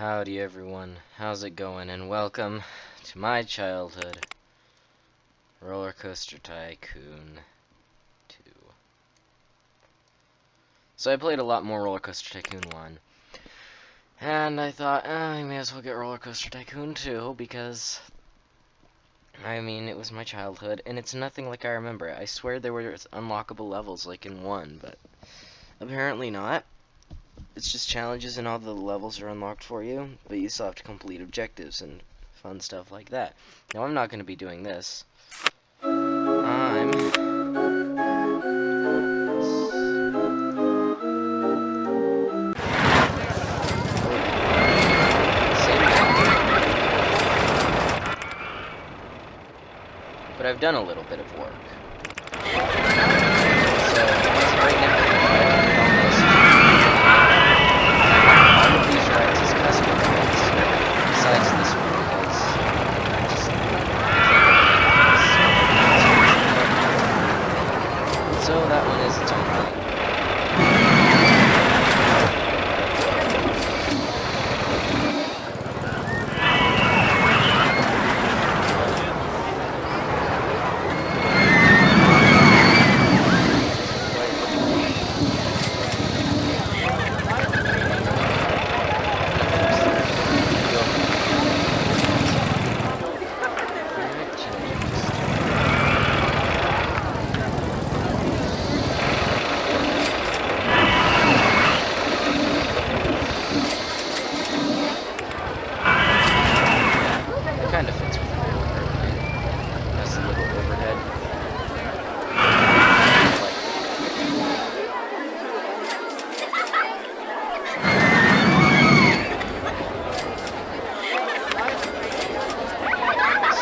Howdy everyone, how's it going, and welcome to my childhood Roller Coaster Tycoon 2. So I played a lot more Roller Coaster Tycoon 1, and I thought, I may as well get Roller Coaster Tycoon 2, because, I mean, it was my childhood, and it's nothing like I remember it. I swear there were unlockable levels like in 1, but apparently not. It's just challenges and all the levels are unlocked for you, but you still have to complete objectives and fun stuff like that. Now, I'm not going to be doing this. But I've done a little bit of work. So, right now, all of these rides is custom rides, besides this one, because I just can't go. So that one is its own thing. Kind of fits with the overhead. Has a little overhead.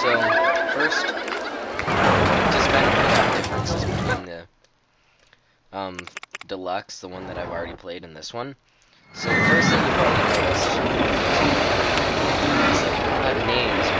So, first, just kind of point out differences between the deluxe, the one that I've already played, and this one. So, the first thing you probably noticed is that names are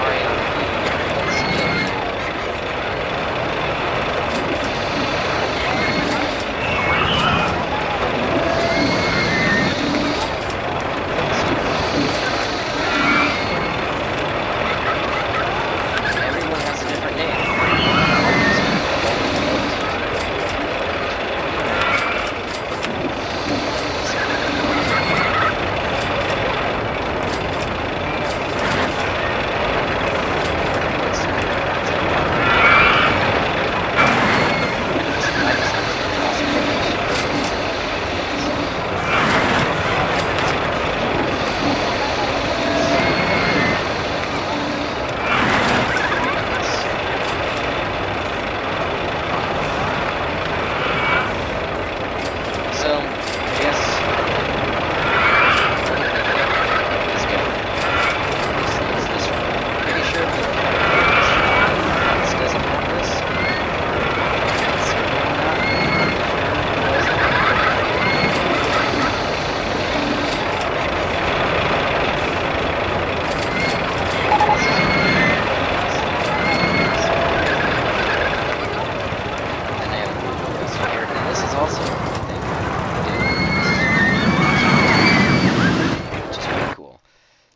everyone has a different name.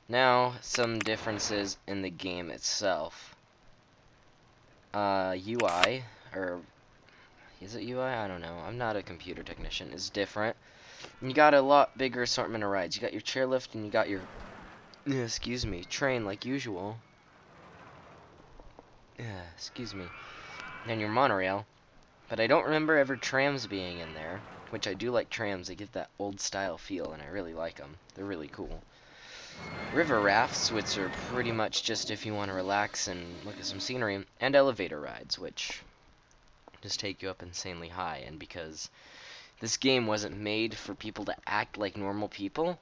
Now, some differences in the game itself. UI, or is it UI? I don't know. I'm not a computer technician. Is different. And you got a lot bigger assortment of rides. You got your chairlift and you got your, excuse me, train like usual. Excuse me. And your monorail. But I don't remember ever trams being in there, which I do like trams. They get that old style feel, and I really like them. They're really cool. River rafts, which are pretty much just if you want to relax and look at some scenery, and elevator rides, which just take you up insanely high. And because this game wasn't made for people to act like normal people,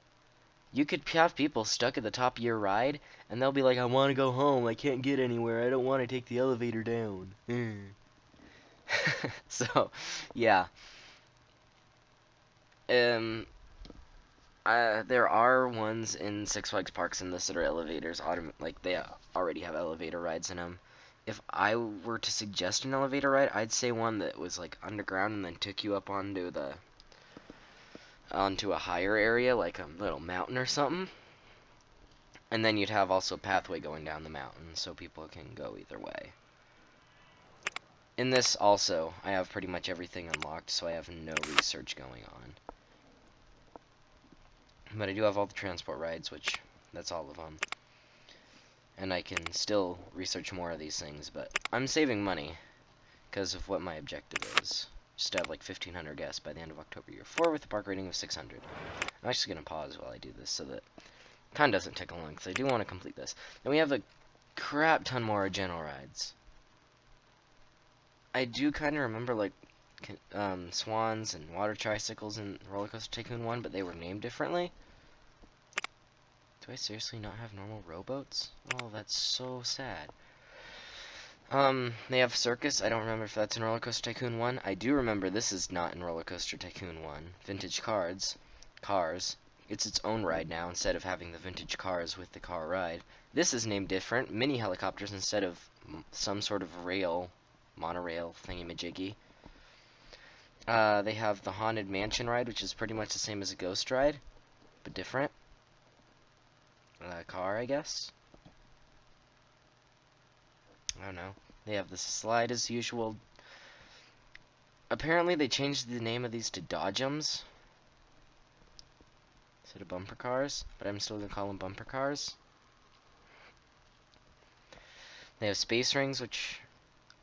you could have people stuck at the top of your ride, and they'll be like, I want to go home, I can't get anywhere, I don't want to take the elevator down. So, yeah. There are ones in Six Flags Parks in this that are elevators, like they already have elevator rides in them. If I were to suggest an elevator ride, I'd say one that was like underground and then took you up onto a higher area, like a little mountain or something. And then you'd have also a pathway going down the mountain, so people can go either way. In this also, I have pretty much everything unlocked, so I have no research going on. But I do have all the transport rides, which, that's all of them. And I can still research more of these things, but I'm saving money because of what my objective is. Just to have like 1,500 guests by the end of October year 4 with a park rating of 600. I'm actually going to pause while I do this so that kind of doesn't take long, because I do want to complete this. Then we have a crap ton more general rides. I do kind of remember like swans and water tricycles in Roller Coaster Tycoon 1, but they were named differently. Do I seriously not have normal rowboats? Oh, that's so sad. They have Circus. I don't remember if that's in Roller Coaster Tycoon 1. I do remember this is not in Roller Coaster Tycoon 1. Vintage Cars. It's its own ride now, instead of having the vintage cars with the car ride. This is named different. Mini helicopters instead of some sort of monorail thingy-majiggy. They have the Haunted Mansion ride, which is pretty much the same as a Ghost ride, but different. Car, I guess. I don't know. They have the slide as usual. Apparently they changed the name of these to Dodgems instead of bumper cars, but I'm still gonna call them bumper cars. They have Space Rings, which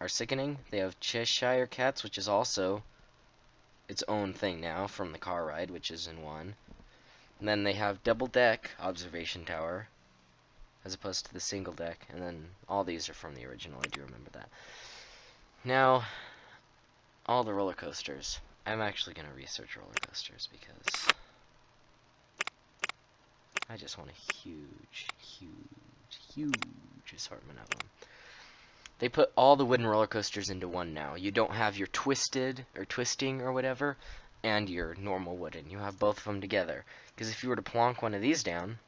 are sickening. They have Cheshire Cats, which is also its own thing now from the car ride, which is in 1. And then they have Double Deck Observation Tower, as opposed to the single deck, and then all these are from the original. I do remember that. Now, all the roller coasters. I'm actually going to research roller coasters because I just want a huge assortment of them. They put all the wooden roller coasters into one now. You don't have your twisted or twisting or whatever and your normal wooden. You have both of them together. Because if you were to plonk one of these down...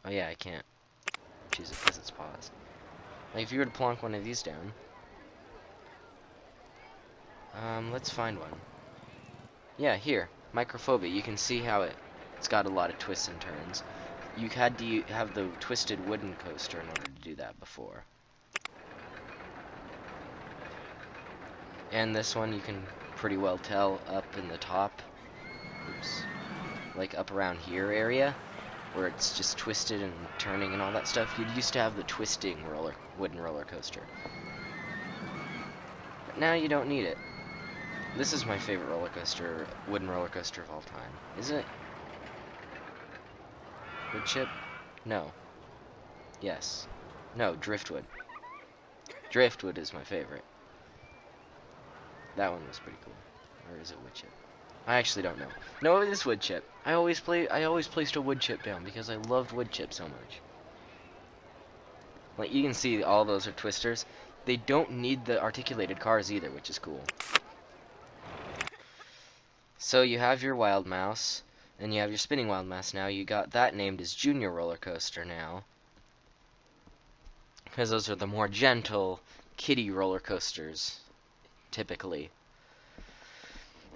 Oh yeah, I can't choose it because it's paused. Like if you were to plonk one of these down... let's find one. Yeah, here. Microphobia. You can see how it's got a lot of twists and turns. You had to have the twisted wooden coaster in order to do that before. And this one you can pretty well tell up in the top. Oops. Like up around here area, where it's just twisted and turning and all that stuff. You used to have the twisting wooden roller coaster. But now you don't need it. This is my favorite roller coaster, wooden roller coaster of all time. Is it? Wood chip? No. Yes. No, driftwood. Driftwood is my favorite. That one was pretty cool. Or is it wood chip? I actually don't know. No, it is wood chip. I always placed a wood chip down because I loved wood chip so much. Like you can see all those are twisters. They don't need the articulated cars either, which is cool. So you have your Wild Mouse, and you have your Spinning Wild Mouse now. You got that named as Junior Roller Coaster now. Because those are the more gentle, kiddie roller coasters, typically.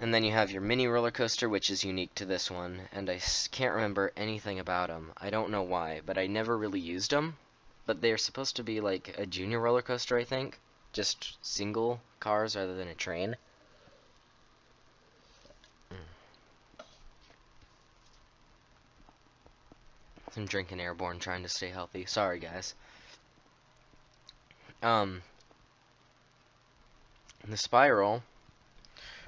And then you have your mini roller coaster, which is unique to this one, and I can't remember anything about them. I don't know why, but I never really used them. But they're supposed to be like a junior roller coaster, I think. Just single cars rather than a train. I'm drinking Airborne, trying to stay healthy. Sorry, guys. The Spiral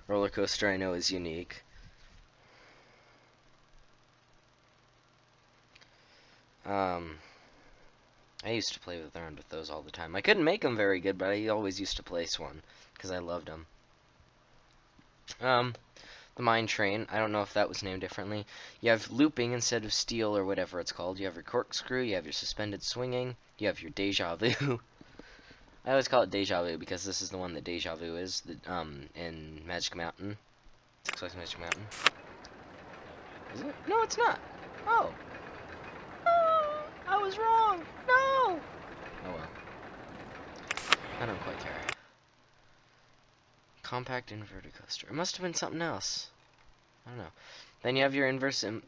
roller coaster I know is unique. I used to play around with those all the time. I couldn't make them very good, but I always used to place one because I loved them. The Mine Train, I don't know if that was named differently. You have looping instead of steel or whatever it's called. You have your corkscrew, you have your suspended swinging, you have your deja vu. I always call it deja vu because this is the one that deja vu is in Magic Mountain. Six Flags Magic Mountain. Is it? No, it's not. Oh. Oh, I was wrong. No. Oh well. I don't quite care. Compact inverted coaster. It must have been something else. I don't know. Then you have your inverted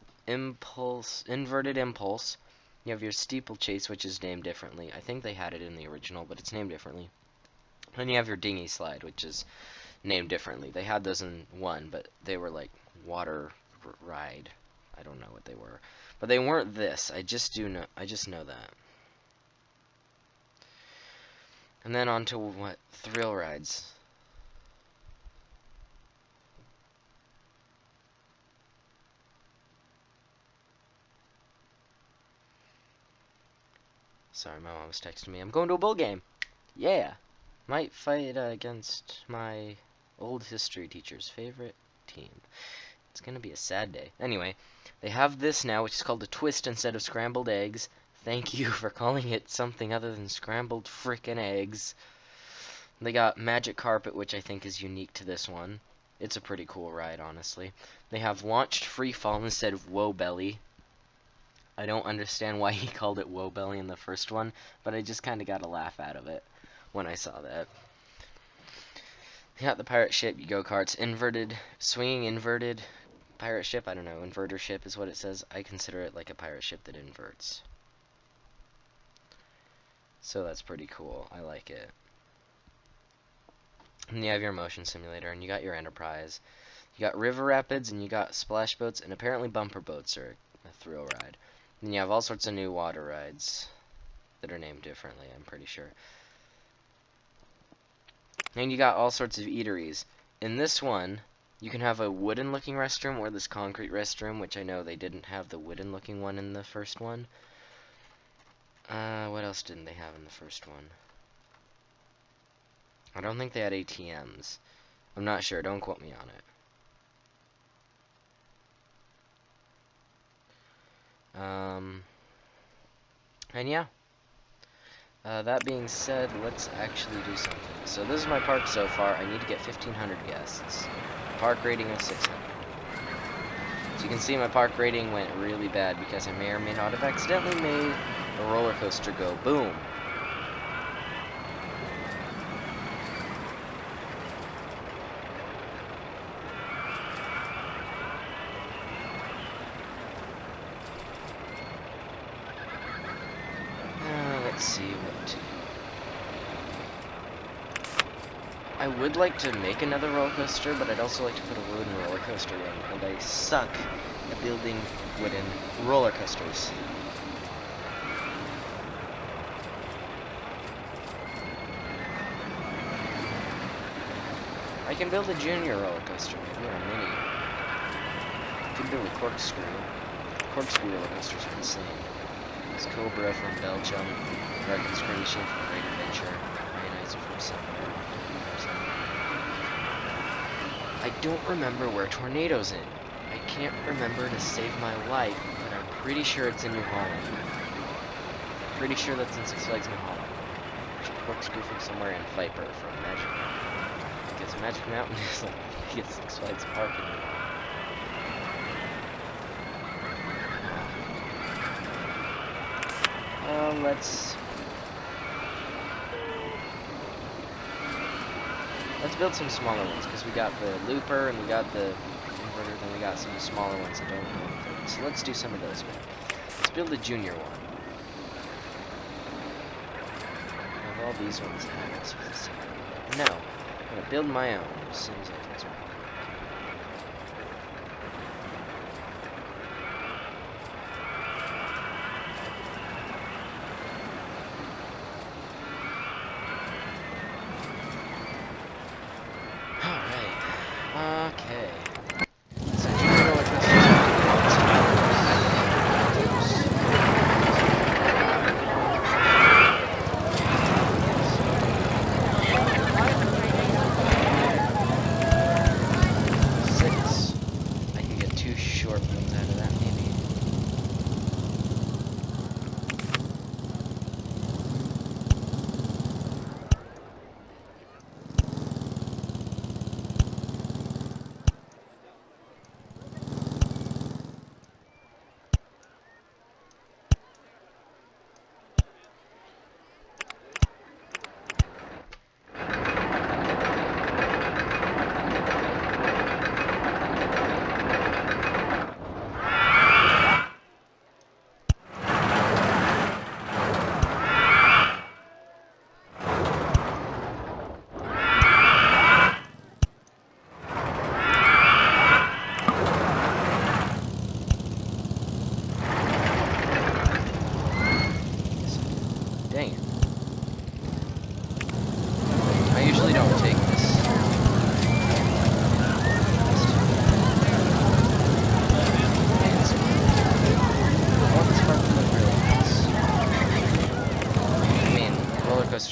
impulse. You have your steeplechase, which is named differently. I think they had it in the original, but it's named differently. Then you have your dinghy slide, which is named differently. They had those in 1, but they were like water ride. I don't know what they were, but they weren't this. I just know that. And then on to what? Thrill rides. Sorry, my mom was texting me. I'm going to a bowl game. Yeah. Might fight against my old history teacher's favorite team. It's gonna be a sad day. Anyway, they have this now, which is called a twist instead of scrambled eggs. Thank you for calling it something other than scrambled frickin' eggs. They got Magic Carpet, which I think is unique to this one. It's a pretty cool ride, honestly. They have Launched Free Fall instead of Woe Belly. I don't understand why he called it Woe Belly in the first one, but I just kind of got a laugh out of it when I saw that. You got the pirate ship, you go-karts, inverted, swinging inverted pirate ship. I don't know, inverter ship is what it says. I consider it like a pirate ship that inverts. So that's pretty cool. I like it. And you have your motion simulator, and you got your Enterprise. You got river rapids, and you got splash boats, and apparently bumper boats are a thrill ride. And you have all sorts of new water rides that are named differently, I'm pretty sure. And you got all sorts of eateries. In this one, you can have a wooden-looking restroom or this concrete restroom, which I know they didn't have the wooden-looking one in the first one. What else didn't they have in the first one? I don't think they had ATMs. I'm not sure. Don't quote me on it. And yeah. That being said, let's actually do something. So this is my park so far. I need to get 1,500 guests. Park rating of 600. So you can see my park rating went really bad because I may or may not have accidentally made a roller coaster go boom. Let's see what to do. I would like to make another roller coaster, but I'd also like to put a wooden roller coaster in, and I suck at building wooden roller coasters. I can build a junior roller coaster, maybe, or a mini. I could build a corkscrew. Corkscrew roller coasters are insane. It's Cobra from Belgium, Dragon's Creation from Great Adventure, Ionizer from somewhere. I don't remember where Tornado's in. I can't remember to save my life, but I'm pretty sure it's in New Holland. Pretty sure that's in Six Flags New Holland. Corkscrew from somewhere in Viper from Magic Mountain. Because Magic Mountain is like the biggest Six Flags park in New Holland. Let's build some smaller ones, because we got the looper and we got the inverter, then we got some smaller ones that don't invert. So let's do some of those. Let's build a junior one. Have all these ones now. No, I'm gonna build my own. Seems like that's right. Okay. So junior roller coasters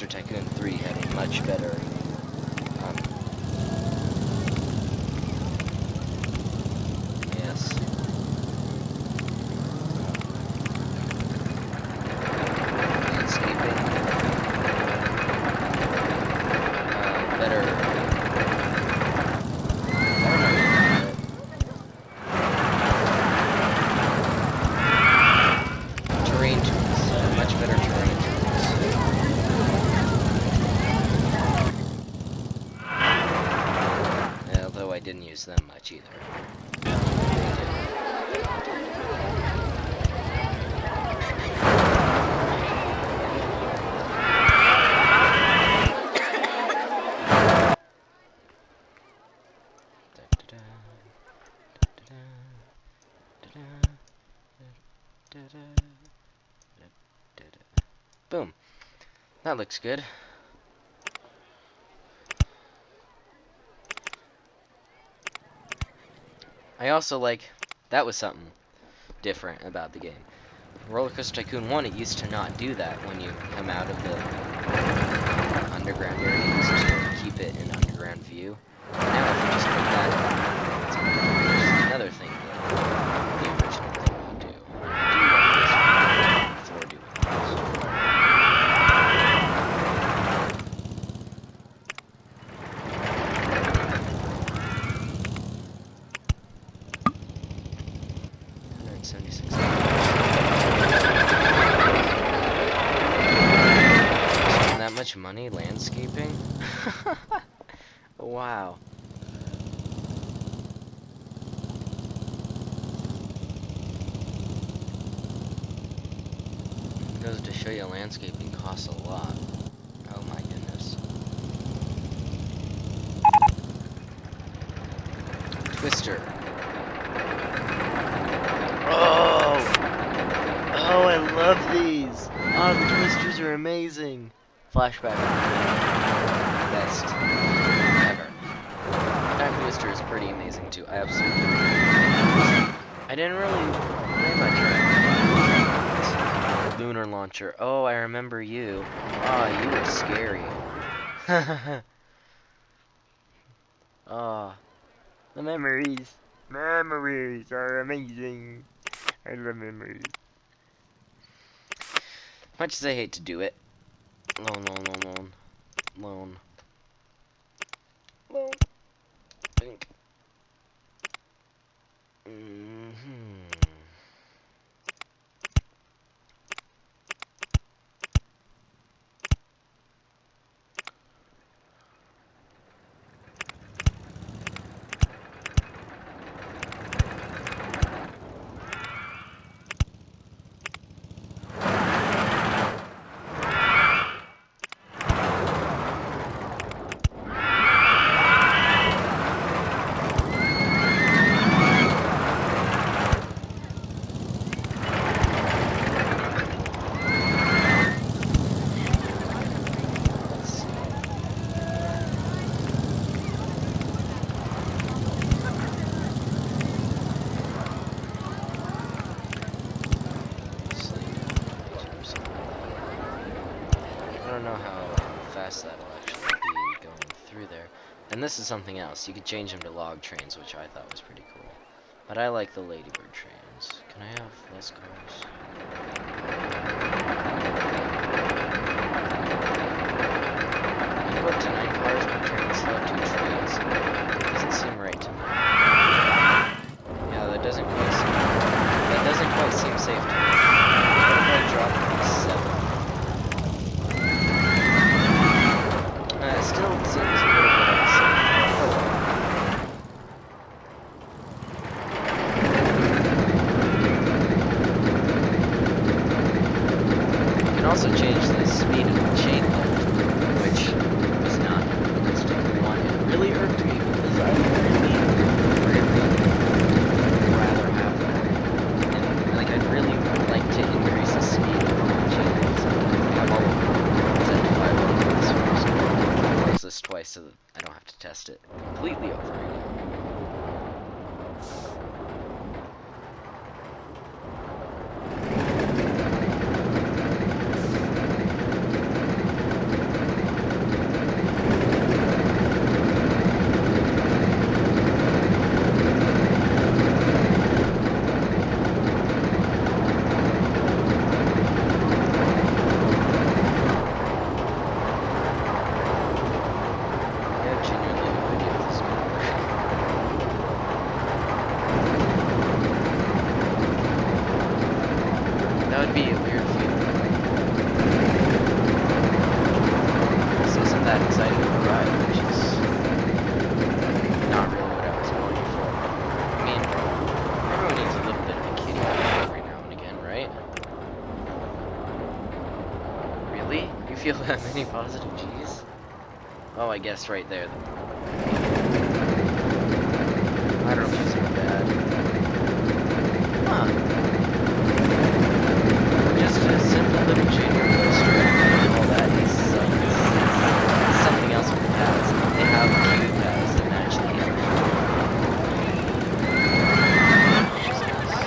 Tycoon 3 had a much better yes. Landscaping. Better. I don't know. Terrain tools. Much better terrain tools. Although I didn't use them much either. Boom. That looks good. I also like, that was something different about the game. Roller Coaster Tycoon 1, it used to not do that when you come out of the underground area. It used to keep it in underground view. Now if you just put that in, it's another thing that the original thing would do. I do like this before doing this. That much money landscaping? Wow. It goes to show you landscaping costs a lot. Oh my goodness. Twister. Oh! Oh, I love these! Oh, the twisters are amazing! Flashback. Best ever. Time Twister is pretty amazing too. I absolutely love it. I didn't really play much around. Lunar Launcher. Oh, I remember you. Oh, you were scary. Oh, the memories. Memories are amazing. I love memories. Much as I hate to do it. Loan. Pink. I don't know how fast that'll actually be going through there. And this is something else. You could change them to log trains, which I thought was pretty cool. But I like the Ladybird trains. Can I have less cars? You go up to 9 cars per train, select 2 trains. Doesn't seem right to me. Yeah, that doesn't quite seem safe to me. What if I drop it to 7? It still seems a little bit unsafe. You can also change the speed of the chain lift, which was not in this one. It really irked me because I really rather have that. And like I'd really like to increase the speed of the chain lift. Have all of them set to 5 levels. Close this twice so that I don't have to test it completely over again. That would be a weird feeling. This isn't that exciting of a ride, which is not really what I was going for. I mean, everyone needs a little bit of a kiddie every now and again, right? Really? You feel that many positive G's? Oh, I guess right there. I don't know if these are bad. Huh. Just a simple little junior coaster. All that is something else with the pads. They have cute pads that match the game. Which is nice.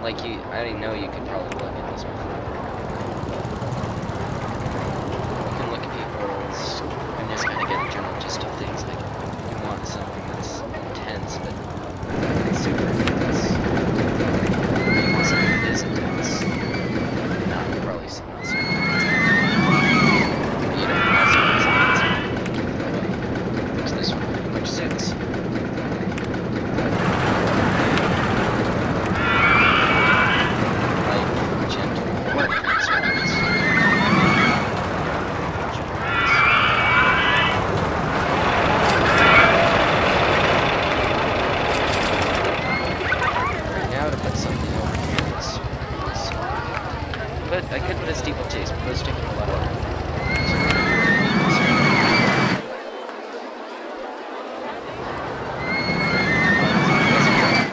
Like I know you could probably look at this before. You can look at people's, and just kind of get a general gist of things. Like, you want something that's intense, but super intense. You want something that is intense. No, probably not super intense. But you don't want something that's intense. Which this one pretty much suits. I could put a steeplechase, but those take a lot of work.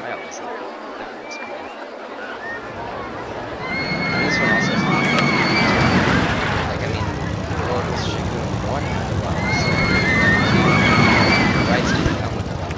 I always like it. That looks cool. And this one also has like, I mean, the road was Tycoon 1 had a lot, so the rides didn't come with a lot.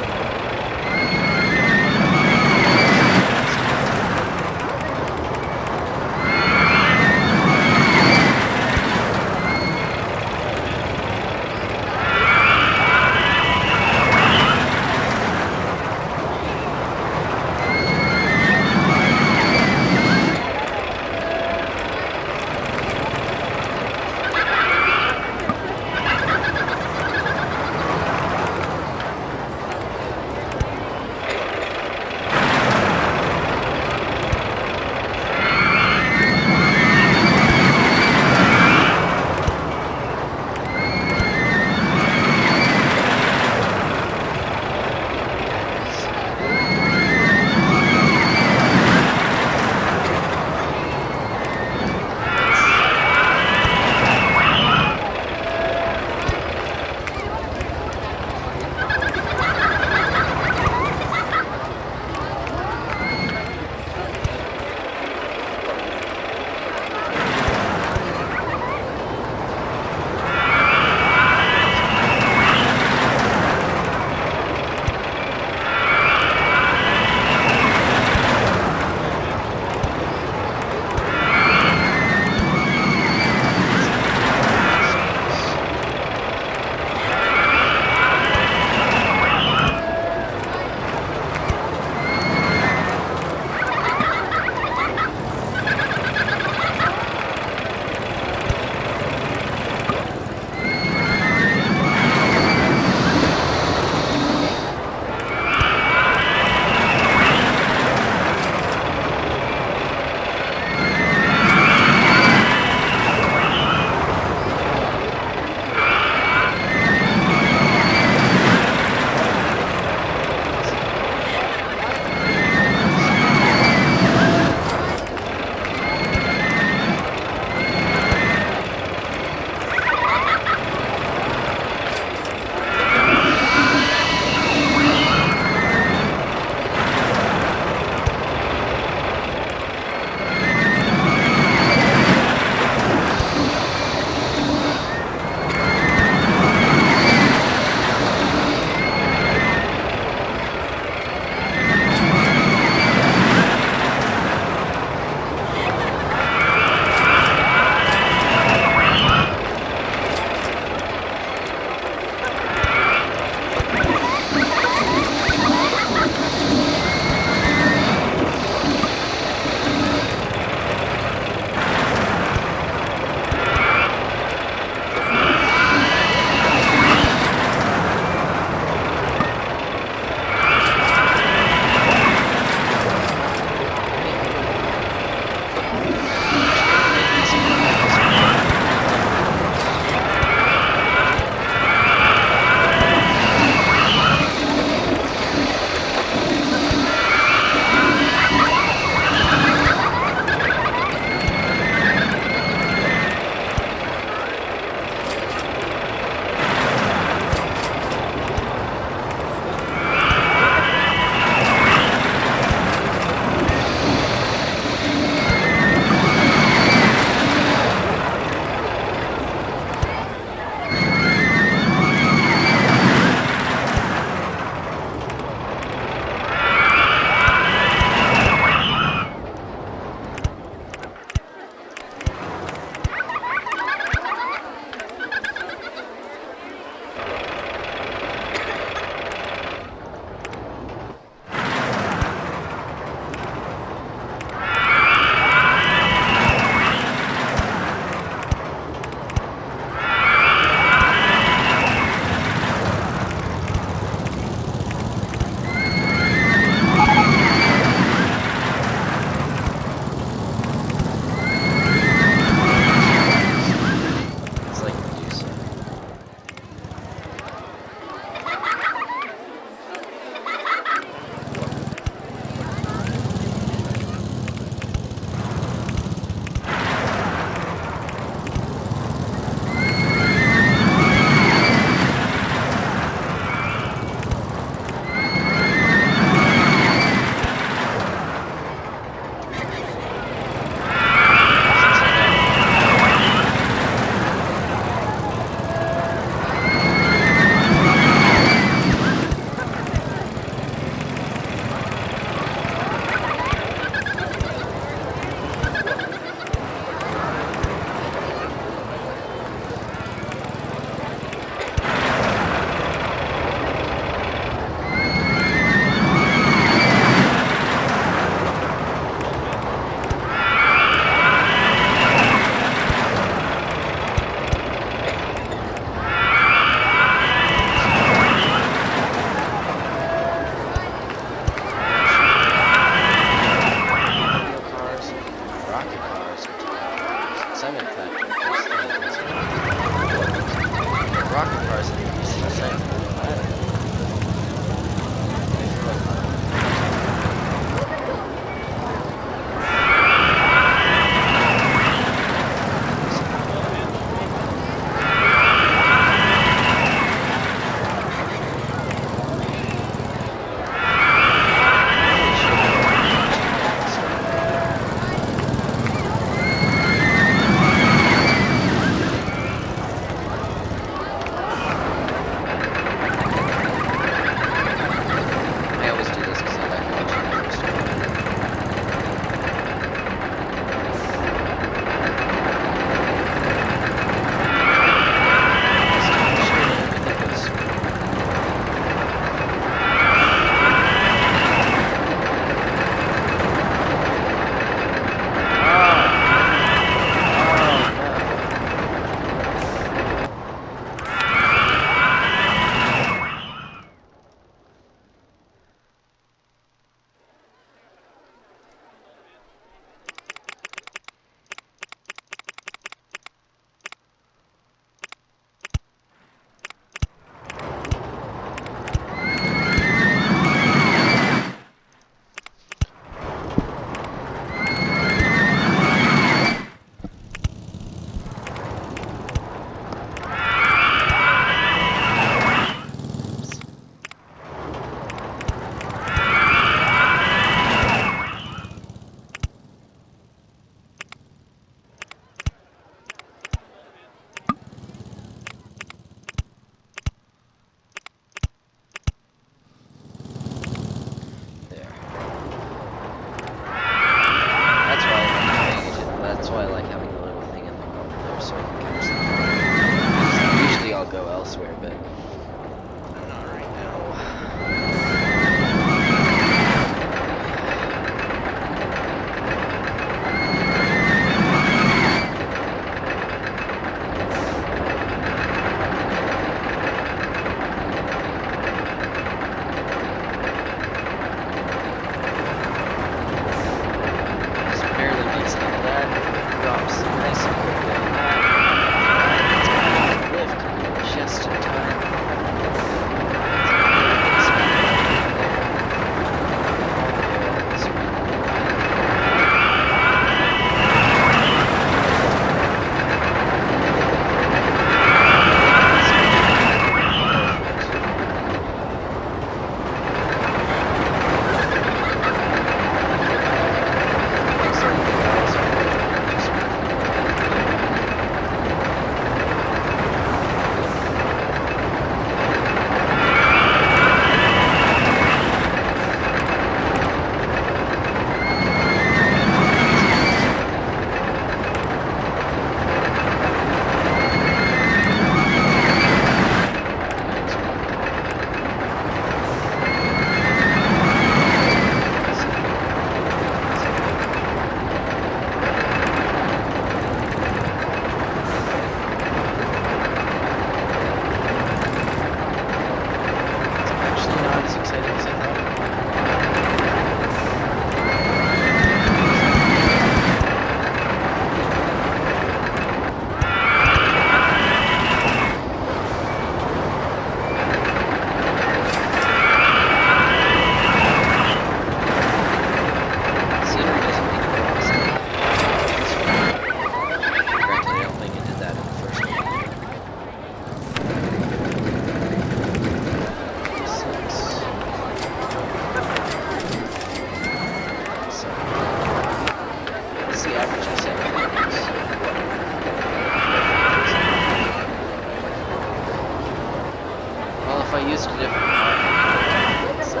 used a different mark. So,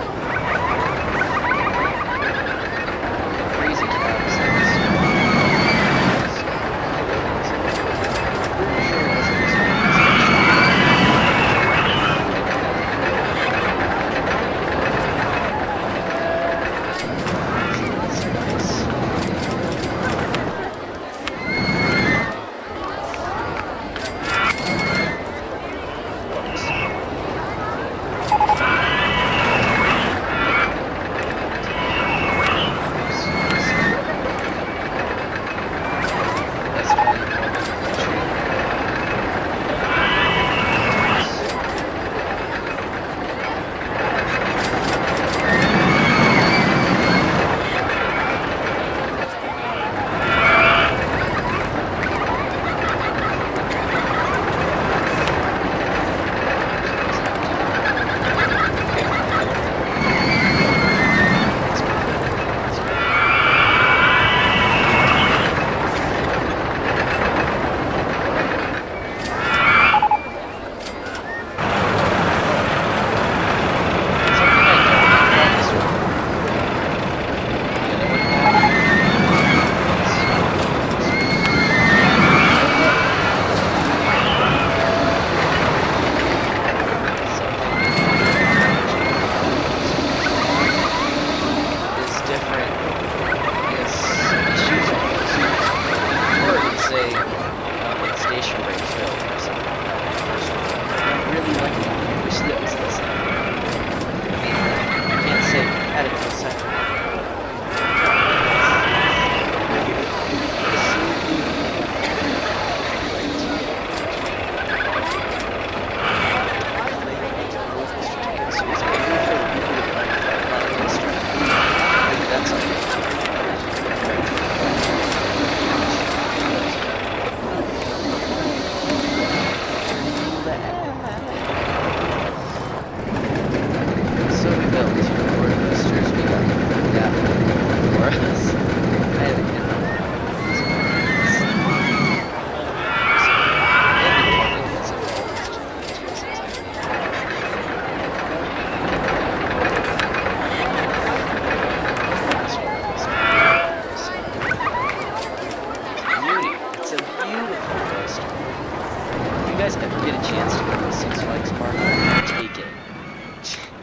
crazy tabs. Pretty sure it wasn't this one.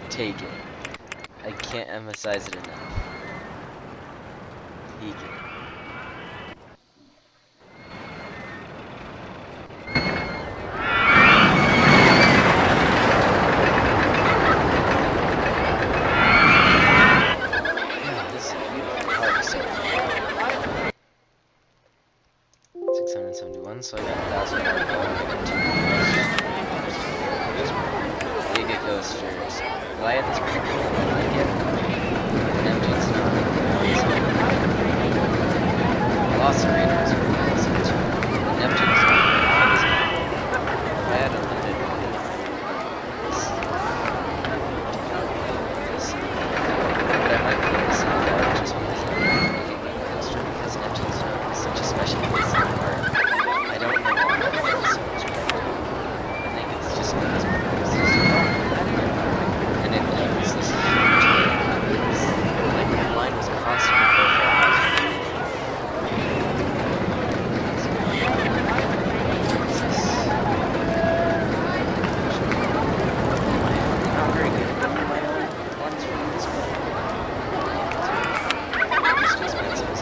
Take it. I can't emphasize it enough. Take it. Yeah, this is a beautiful park so far. 671, so I got 1,000 more Giga coasters. Goliath is pretty cool. I like it. Neptune's not. Velociraptor is really awesome too. Neptune's not. I had a limited one. But I might put this on there just because I'm making that coaster because Neptune's not is such a special place in the park. I don't know why it feels so much better. I think it's just because my voice is so and it leaves this huge like the line was constantly over. Not very good at building my own ones from this point. It's too expensive.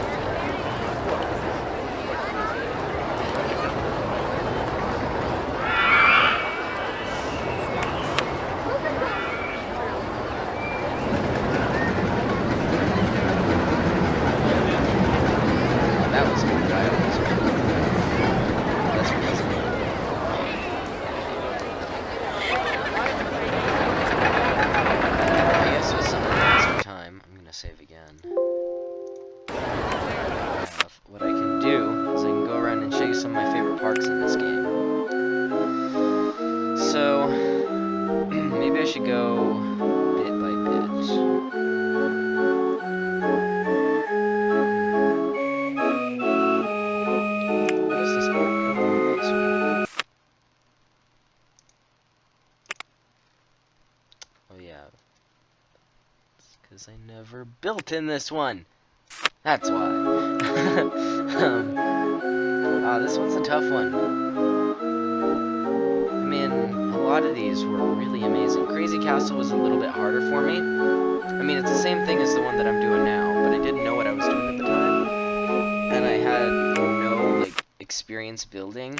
That was good. I almost that's because of I guess with some extra time, I'm gonna save again. What I can do is I can go around and show you some of my favorite parks in this game. So maybe I should go bit by bit. What is this park? Oh, this one. Because I never built in this one. That's why. This one's a tough one. I mean, a lot of these were really amazing. Crazy Castle was a little bit harder for me. I mean, it's the same thing as the one that I'm doing now, but I didn't know what I was doing at the time. And I had no, like, experience building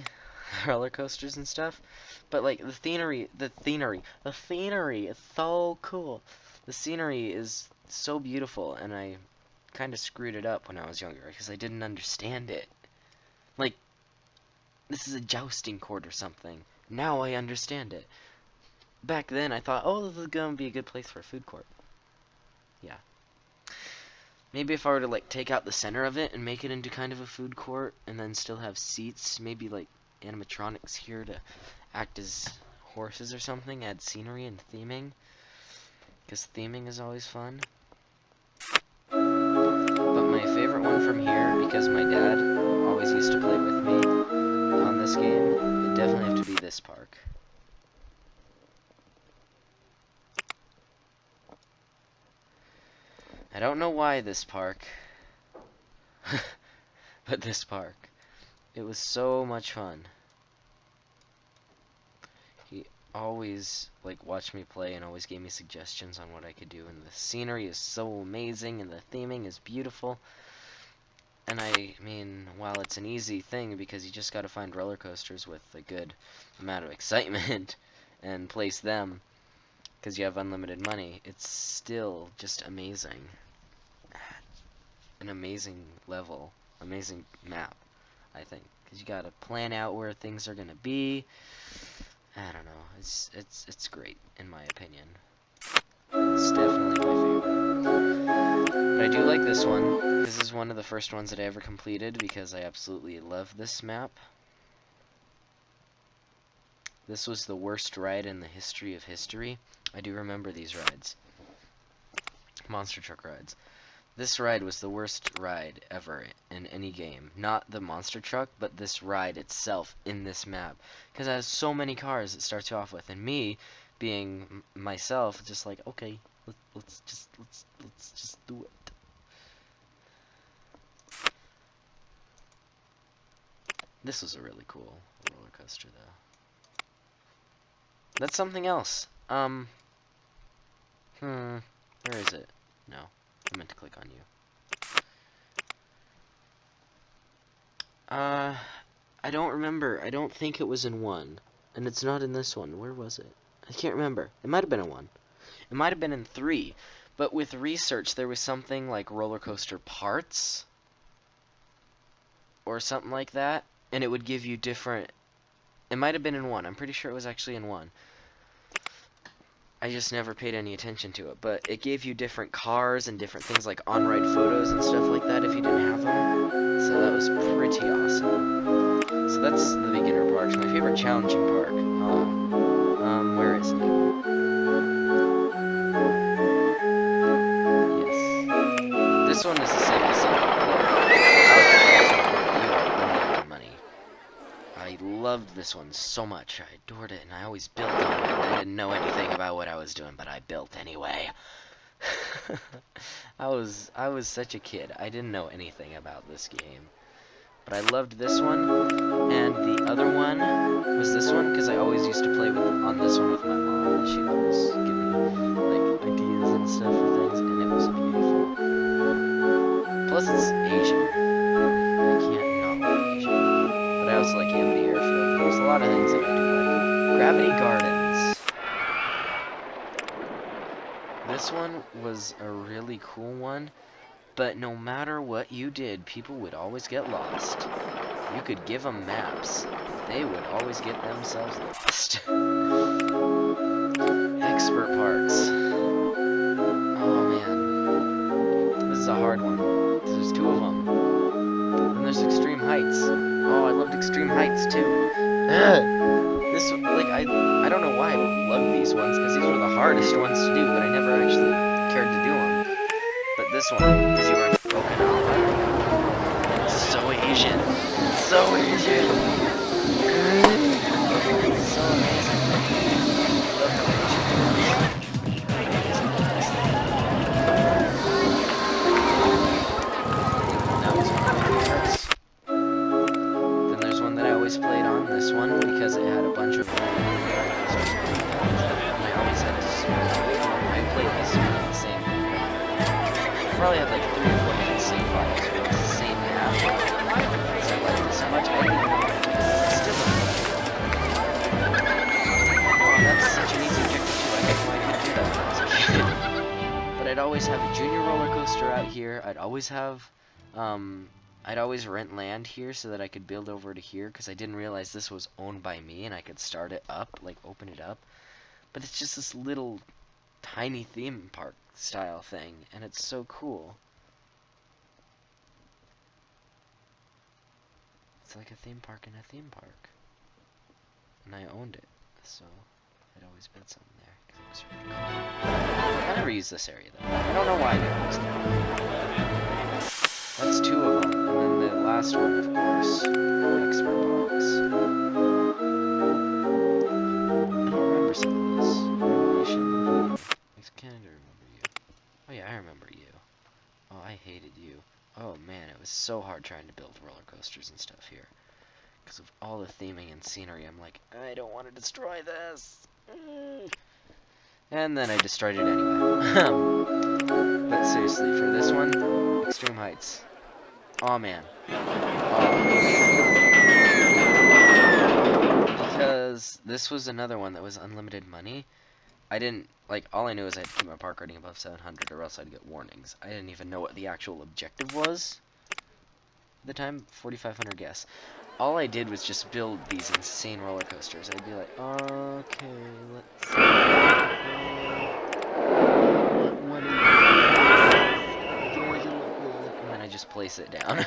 roller coasters and stuff. But, like, the scenery is so cool. The scenery is so beautiful, and I kind of screwed it up when I was younger, because I didn't understand it. Like, this is a jousting court or something. Now I understand it. Back then, I thought, oh, this is going to be a good place for a food court. Yeah. Maybe if I were to, like, take out the center of it and make it into kind of a food court, and then still have seats, maybe, like, animatronics here to act as horses or something, add scenery and theming, because theming is always fun. But my favorite one from here, because my dad always used to play with me on this game, would definitely have to be this park. I don't know why this park, but this park. It was so much fun. He always, like, watched me play and always gave me suggestions on what I could do, and the scenery is so amazing, and the theming is beautiful. And I mean, while it's an easy thing, because you just gotta find roller coasters with a good amount of excitement and place them, because you have unlimited money, it's still just amazing. An amazing level, amazing map, I think, because you gotta plan out where things are gonna be. I don't know, it's great in my opinion. It's definitely my favorite. But I do like this one. This is one of the first ones that I ever completed because I absolutely love this map. This was the worst ride in the history of history. I do remember these rides. Monster truck rides. This ride was the worst ride ever in any game. Not the monster truck, but this ride itself in this map. Because it has so many cars it starts you off with. And me, being myself, just like, okay, let's just do it. This was a really cool roller coaster, though. That's something else. Where is it? No. I meant to click on you. I don't remember. I don't think it was in 1. And it's not in this one. Where was it? I can't remember. It might have been in 1. It might have been in 3. But with research, there was something like roller coaster parts. Or something like that. And it would give you different... It might have been in 1. I'm pretty sure it was actually in 1. I just never paid any attention to it, but it gave you different cars and different things like on-ride photos and stuff like that if you didn't have them. So that was pretty awesome. So that's the beginner parks. My favorite challenging park. Where is it? Yes. This one is the same as money. I loved this one so much. I adored it, and I always built on it. I didn't know anything about what I was doing, but I built anyway. I was such a kid. I didn't know anything about this game. But I loved this one, and the other one was this one, because I always used to play on this one with my mom. She'd always give me, like, ideas and stuff for things, and it was beautiful. Plus, it's Asian. I can't not like Asian. But I also like Amity Airfield. There's a lot of things that I do like. Gravity Gardens. This one was a really cool one, but no matter what you did, people would always get lost. You could give them maps. They would always get themselves lost. Expert parks. Oh man. This is a hard one. There's 2 of them. And there's Extreme Heights. Oh, I loved Extreme Heights too. This, like, I don't know why I love these ones, because these were the hardest ones to do, but I never actually cared to do them. But this one, because you were on Okinawa, and it's so Asian. So Asian. It's so amazing. I love how Asian it is. probably have like 3 or 4 different save files for the same map. Because I like this so much, I didn't even I still don't know. Oh, that's such an easy objective too. I had no idea how to do that when I was a kid. But I'd always have a junior roller coaster out here. I'd always rent land here so that I could build over to here, because I didn't realize this was owned by me and I could start it up, like open it up. But it's just this little tiny theme park style thing, and it's so cool. It's like a theme park in a theme park. And I owned it, so I'd always build something there, because it was really cool. I never used this area though. I don't know why I didn't use that. That's 2 of them, and then the last one, of course, expert box. I don't remember some of this. Animation. I can't remember you. Oh yeah, I remember you. Oh, I hated you. Oh man, it was so hard trying to build roller coasters and stuff here. Because of all the theming and scenery, I'm like, I don't want to destroy this. And then I destroyed it anyway. But seriously, for this one, Extreme Heights. Oh man. Because this was another one that was unlimited money. I didn't, like, all I knew is I had to keep my park rating above 700 or else I'd get warnings. I didn't even know what the actual objective was at the time. 4,500 guess. All I did was just build these insane roller coasters. I'd be like, okay, let's see. What do you and then I just place it down.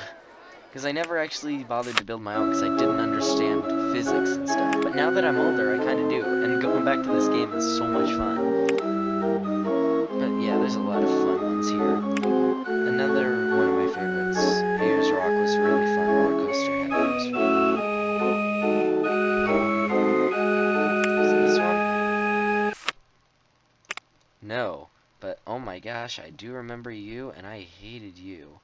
Because I never actually bothered to build my own because I didn't understand physics and stuff. But now that I'm older, I kind of do. And going back to this game is so much fun. But yeah, there's a lot of fun ones here. Another one of my favorites, Ayers Rock, was really fun. Roller coaster head was fun. Is it this one? No. But oh my gosh, I do remember you, and I hated you.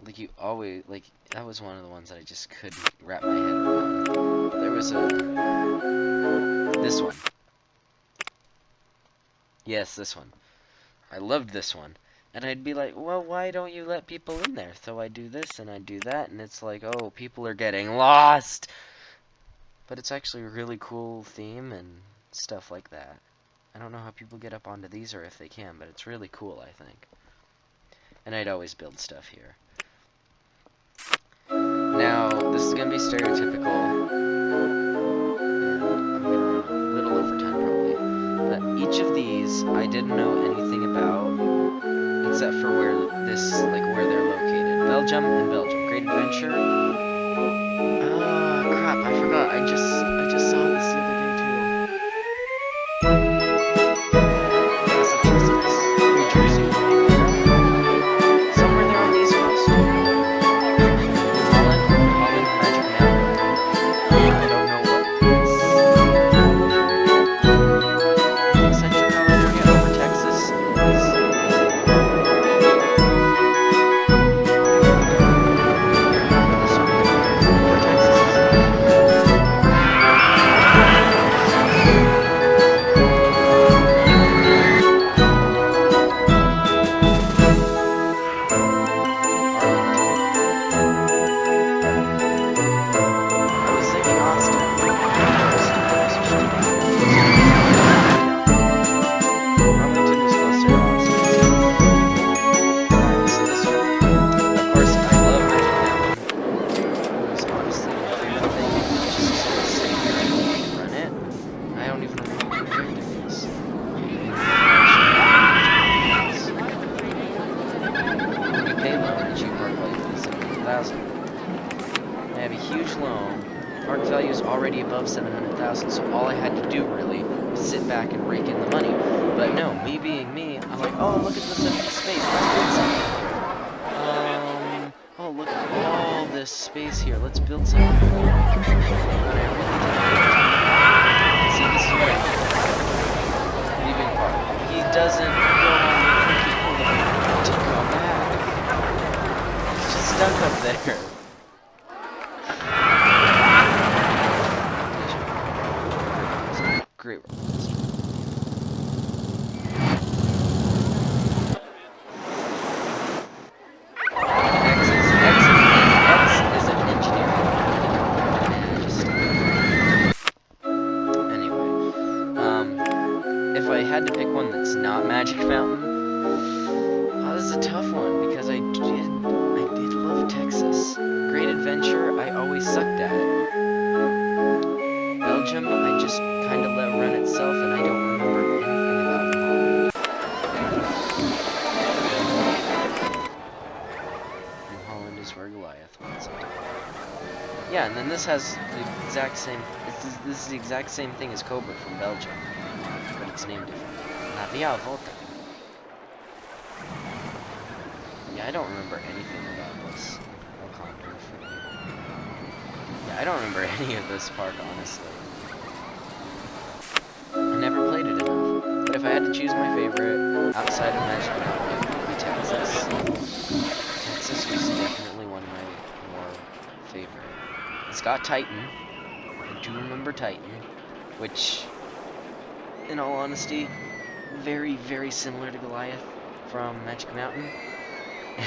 Like, you always, like, that was one of the ones that I just couldn't wrap my head around. But there was this one. Yes, this one. I loved this one. And I'd be like, well, why don't you let people in there? So I do this and I do that, and it's like, oh, people are getting lost! But it's actually a really cool theme and stuff like that. I don't know how people get up onto these or if they can, but it's really cool, I think. And I'd always build stuff here. Now, this is going to be stereotypical, and I'm going to run a little over time probably, but each of these I didn't know anything about, except for where they're located. Belgium and Belgium. Great Adventure. Oh, crap, I forgot. I just saw this the other day, too. Massachusetts. New Jersey. Somewhere there on the East Coast. I have a huge loan. Park value is already above 700,000, so all I had to do really was sit back and rake in the money. But no, me being me, I'm like, oh, look at this empty space. Let's build something. Oh, look at all this space here. Let's build something. See, this is what I do. Leaving park. He doesn't go on the to go back. He's just stuck up there. Great roller coaster. had to pick one that's not Magic Mountain, oh, this is a tough one because I did love Texas. Great Adventure, I always sucked at it. Belgium, I just kind of let run itself, and I don't remember anything about New Holland. New Holland is where Goliath was. Yeah, and then this has the exact same. This is the exact same thing as Cobra from Belgium, but it's named different. La Via Volta. Yeah, I don't remember anything about this. Yeah, I don't remember any of this park, honestly. I never played it enough. But if I had to choose my favorite outside of Magic Mountain, it would be Texas. Texas was definitely one of my more favorite. It's got Titan. I do remember Titan, which, in all honesty, very, very similar to Goliath from Magic Mountain.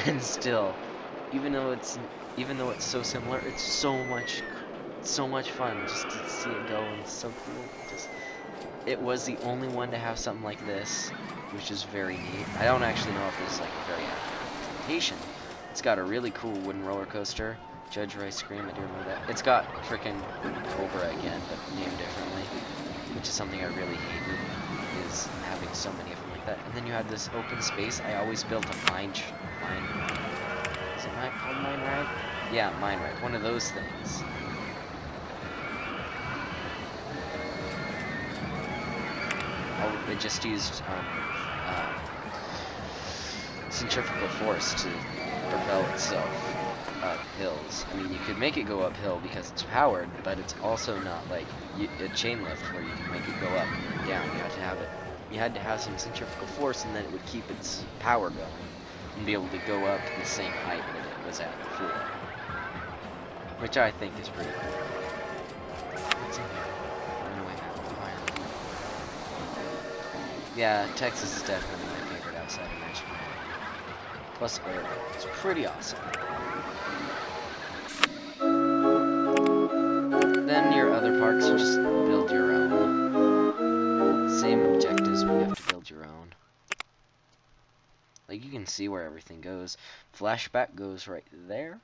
And still, even though it's so similar, it's so much fun just to see it go, and it's so cool. It was the only one to have something like this, which is very neat. I don't actually know if this is like a very accurate representation. It's got a really cool wooden roller coaster. Judge Rice Scream, I do remember that. It's got frickin' Cobra again, but named differently, which is something I really hated, is having so many of them like that. And then you have this open space. I always built a mine. Is it called Mine Ride? Yeah, Mine Ride. One of those things. It just used centrifugal force to propel itself up hills. I mean, you could make it go uphill because it's powered, but it's also not like a chain lift where you can make it go up and down. You had to have some centrifugal force, and then it would keep its power going and be able to go up to the same height that it was at before, which I think is pretty cool. What's in here? Yeah, Texas is definitely my favorite outside of Magic Mountain. Plus Oregon. It's pretty awesome. Then your other parks, you just build your own. Same objectives, but you have to build your own. Like, you can see where everything goes. Flashback goes right there.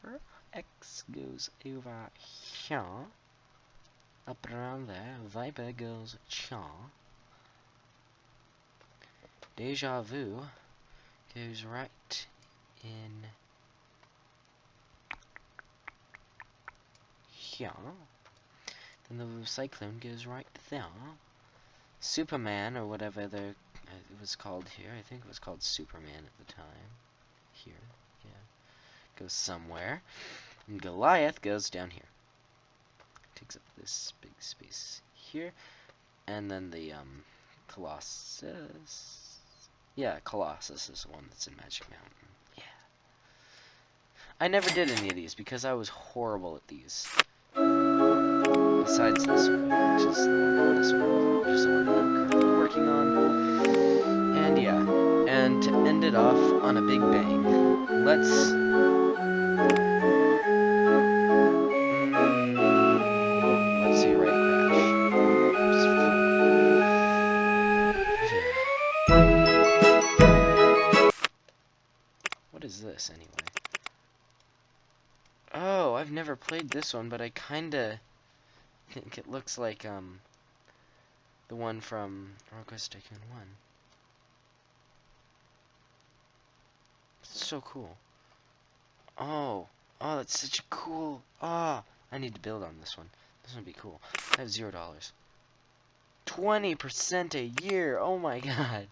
X goes over here. Up around there. Viper goes here. Deja Vu goes right in here. Then the Cyclone goes right there. Superman, or whatever it was called here. I think it was called Superman at the time. Here, yeah. Goes somewhere. And Goliath goes down here. Takes up this big space here. And then the, Colossus. Yeah, Colossus is the one that's in Magic Mountain. Yeah. I never did any of these because I was horrible at these. Besides this one, which is the one that I'm currently working on. And yeah. And to end it off on a big bang, let's see right crash. What is this, anyway? Oh, I've never played this one, but I kinda think it looks like, the one from Tycoon 1. It's so cool. Oh, that's such a cool, I need to build on this one. This would be cool. I have $0. 20% a year, oh my god.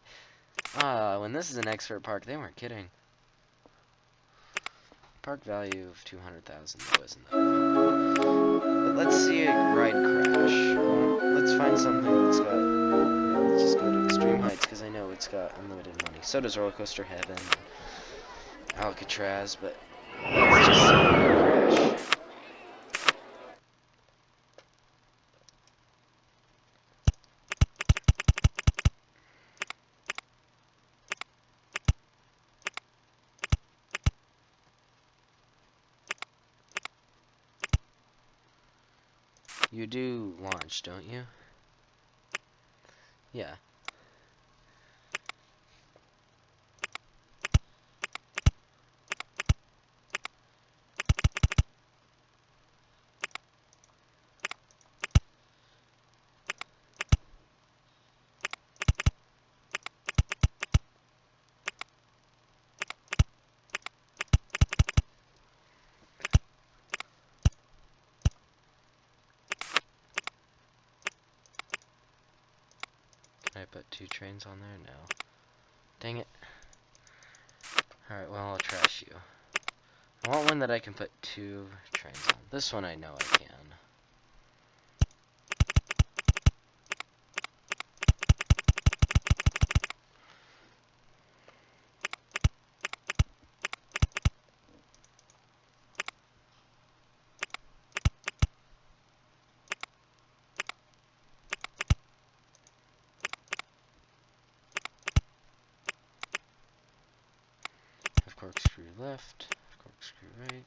When this is an expert park, they weren't kidding. Park value of 200,000 though isn't that. But let's see a ride crash. Let's find something that's got. Let's just go to Extreme Heights because I know it's got unlimited money. So does Roller Coaster Heaven, Alcatraz, but let's just see a ride crash. You do launch, don't you? Yeah. Can I put 2 trains on there? No. Dang it. Alright, well, I'll trash you. I want one that I can put 2 trains on. This one I know I can. Corkscrew left, corkscrew right.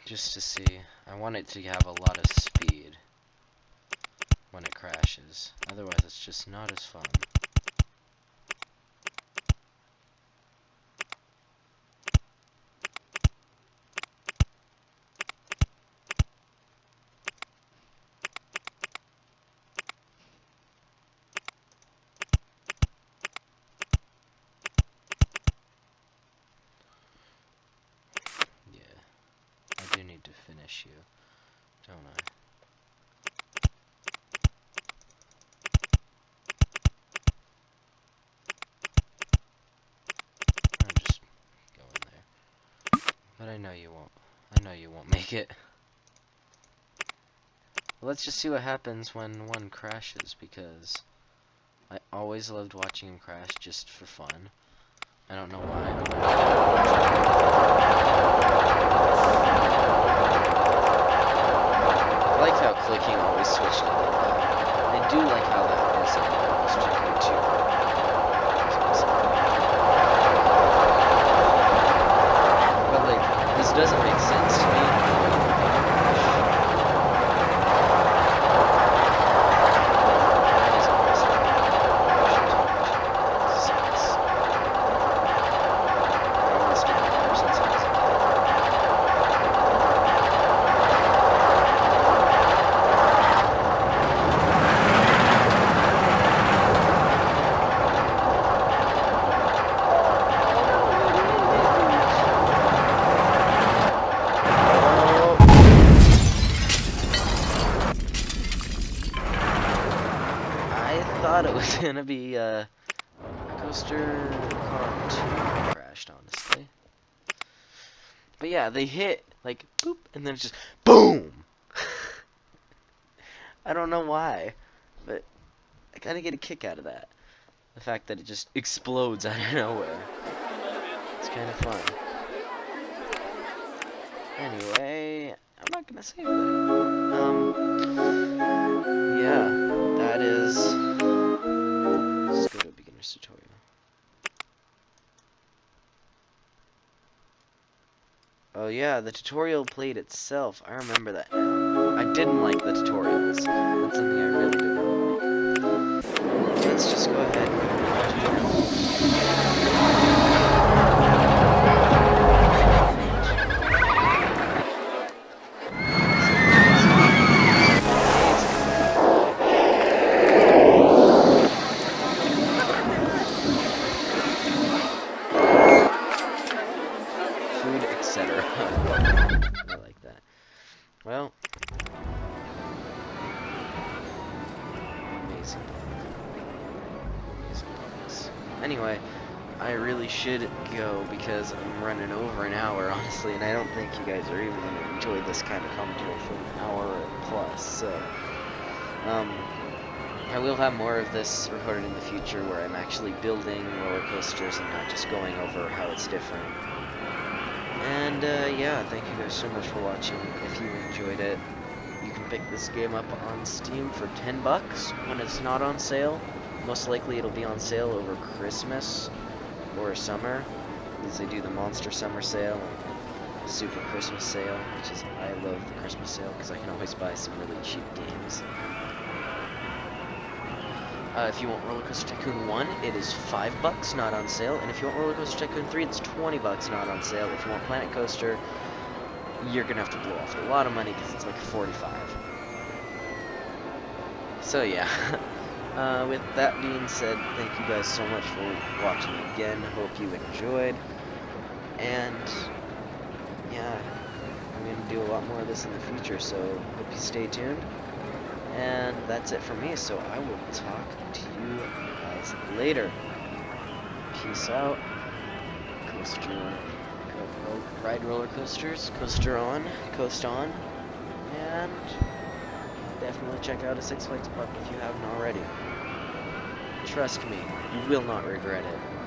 Just to see, I want it to have a lot of speed when it crashes. Otherwise, it's just not as fun. I do need to finish you, don't I? I'll just go in there. But I know you won't. I know you won't make it. Well, let's just see what happens when one crashes, because I always loved watching him crash just for fun. I don't know why. I like how clicking always switched it like that. I do like how that is in Tycoon 2. But like, this doesn't make sense to me. It was gonna be Coaster Car 2 crashed, honestly. But yeah, they hit like boop, and then it's just boom. I don't know why, but I kind of get a kick out of that. The fact that it just explodes out of nowhere. It's kind of fun. Anyway, I'm not gonna save that. Yeah, that is. Let's go to a beginner's tutorial. Oh yeah, the tutorial played itself. I remember that now. I didn't like the tutorials. That's something I really did not like. Let's just go ahead and I like that. Well, amazing. Amazing bugs. Anyway, I really should go because I'm running over an hour, honestly, and I don't think you guys are even going to enjoy this kind of commentary for an hour plus. So, I will have more of this recorded in the future where I'm actually building roller coasters and not just going over how it's different. And yeah, thank you guys so much for watching. If you enjoyed it, you can pick this game up on Steam for $10 when it's not on sale. Most likely it'll be on sale over Christmas or summer, because they do the Monster Summer Sale and Super Christmas Sale, which is, I love the Christmas sale because I can always buy some really cheap games. If you want Roller Coaster Tycoon 1, it is $5, not on sale. And if you want Roller Coaster Tycoon 3, it's $20, not on sale. If you want Planet Coaster, you're going to have to blow off a lot of money because it's like $45. So yeah, With that being said, thank you guys so much for watching again. Hope you enjoyed. And yeah, I'm going to do a lot more of this in the future, so hope you stay tuned. And that's it for me, so I will talk to you guys later. Peace out. Ride roller coasters, coaster on, coast on, and definitely check out a Six Flags Park if you haven't already. Trust me, you will not regret it.